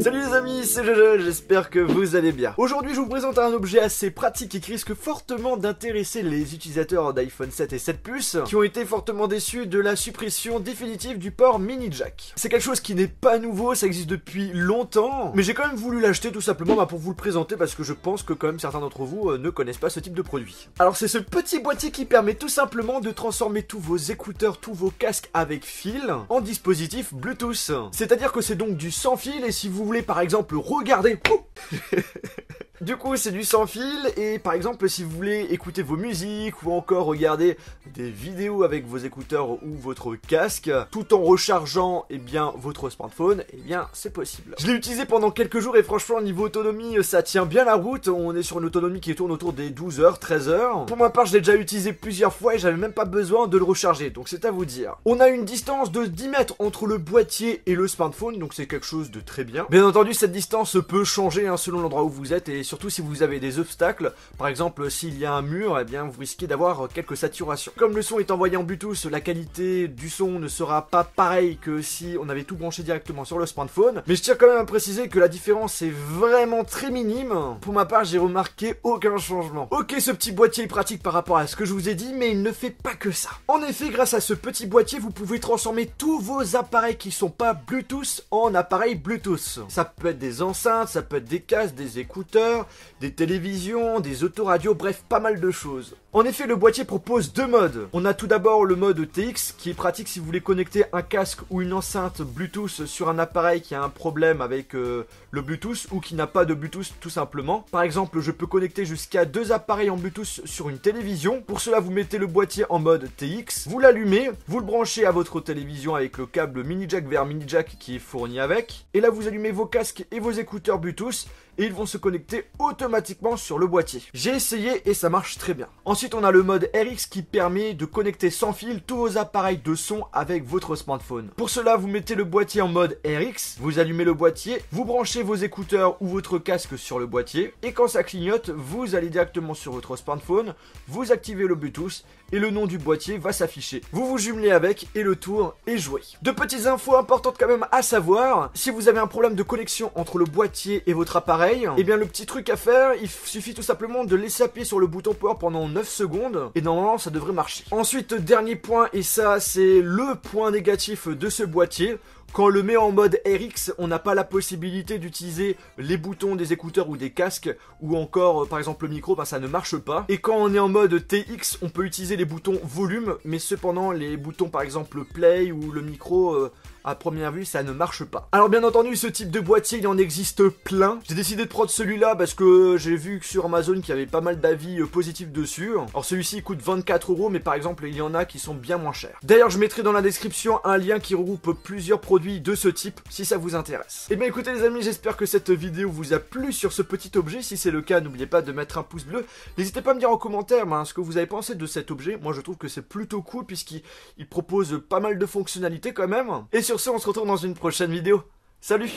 Salut les amis, c'est Jojo, j'espère que vous allez bien. Aujourd'hui je vous présente un objet assez pratique et qui risque fortement d'intéresser les utilisateurs d'iPhone 7 et 7 Plus qui ont été fortement déçus de la suppression définitive du port mini jack. C'est quelque chose qui n'est pas nouveau, ça existe depuis longtemps, mais j'ai quand même voulu l'acheter tout simplement pour vous le présenter parce que je pense que quand même certains d'entre vous ne connaissent pas ce type de produit. Alors c'est ce petit boîtier qui permet tout simplement de transformer tous vos écouteurs, tous vos casques avec fil en dispositif Bluetooth. C'est-à-dire que c'est donc du sans fil et si vous voulez par exemple regarder... Du coup c'est du sans fil et par exemple si vous voulez écouter vos musiques ou encore regarder des vidéos avec vos écouteurs ou votre casque tout en rechargeant votre smartphone, c'est possible. Je l'ai utilisé pendant quelques jours et franchement niveau autonomie ça tient bien la route, on est sur une autonomie qui tourne autour des 12 heures, 13 heures. Pour ma part je l'ai déjà utilisé plusieurs fois et j'avais même pas besoin de le recharger, donc c'est à vous dire. On a une distance de 10 mètres entre le boîtier et le smartphone, donc c'est quelque chose de très bien. Bien entendu cette distance peut changer selon l'endroit où vous êtes et surtout si vous avez des obstacles, par exemple s'il y a un mur, vous risquez d'avoir quelques saturations. Comme le son est envoyé en Bluetooth, la qualité du son ne sera pas pareille que si on avait tout branché directement sur le smartphone, mais je tiens quand même à préciser que la différence est vraiment très minime. Pour ma part, j'ai remarqué aucun changement. Ok, ce petit boîtier est pratique par rapport à ce que je vous ai dit, mais il ne fait pas que ça. En effet, grâce à ce petit boîtier, vous pouvez transformer tous vos appareils qui sont pas Bluetooth en appareils Bluetooth. Ça peut être des enceintes, ça peut être des casques, des écouteurs, des télévisions, des autoradios, bref, pas mal de choses. En effet, le boîtier propose deux modes. On a tout d'abord le mode TX, qui est pratique si vous voulez connecter un casque ou une enceinte Bluetooth sur un appareil qui a un problème avec le Bluetooth ou qui n'a pas de Bluetooth tout simplement. Par exemple, je peux connecter jusqu'à 2 appareils en Bluetooth sur une télévision. Pour cela, vous mettez le boîtier en mode TX, vous l'allumez, vous le branchez à votre télévision avec le câble mini jack vers mini jack qui est fourni avec. Et là, vous allumez vos casques et vos écouteurs Bluetooth et ils vont se connecter automatiquement sur le boîtier. J'ai essayé et ça marche très bien. Ensuite, on a le mode RX qui permet de connecter sans fil tous vos appareils de son avec votre smartphone. Pour cela, vous mettez le boîtier en mode RX, vous allumez le boîtier, vous branchez vos écouteurs ou votre casque sur le boîtier et quand ça clignote, vous allez directement sur votre smartphone, vous activez le Bluetooth et le nom du boîtier va s'afficher. Vous vous jumelez avec et le tour est joué. Deux petites infos importantes quand même à savoir, si vous avez un problème de connexion entre le boîtier et votre appareil, le petit truc à faire, il suffit tout simplement de laisser appuyer sur le bouton power pendant 9 secondes et normalement ça devrait marcher. Ensuite, dernier point, et ça c'est le point négatif de ce boîtier. Quand on le met en mode RX, on n'a pas la possibilité d'utiliser les boutons des écouteurs ou des casques ou encore par exemple le micro, ça ne marche pas. Et quand on est en mode TX, on peut utiliser les boutons volume, mais cependant les boutons par exemple play ou le micro, à première vue ça ne marche pas. Alors bien entendu ce type de boîtier il en existe plein. J'ai décidé de prendre celui-là parce que j'ai vu que sur Amazon qu'il y avait pas mal d'avis positifs dessus. Alors celui-ci il coûte 24 €, mais par exemple il y en a qui sont bien moins chers. D'ailleurs je mettrai dans la description un lien qui regroupe plusieurs produits de ce type si ça vous intéresse. Et bien écoutez les amis, j'espère que cette vidéo vous a plu sur ce petit objet. Si c'est le cas, n'oubliez pas de mettre un pouce bleu. N'hésitez pas à me dire en commentaire ce que vous avez pensé de cet objet. Moi je trouve que c'est plutôt cool puisqu'il propose pas mal de fonctionnalités quand même. Et sur ce, on se retrouve dans une prochaine vidéo. Salut!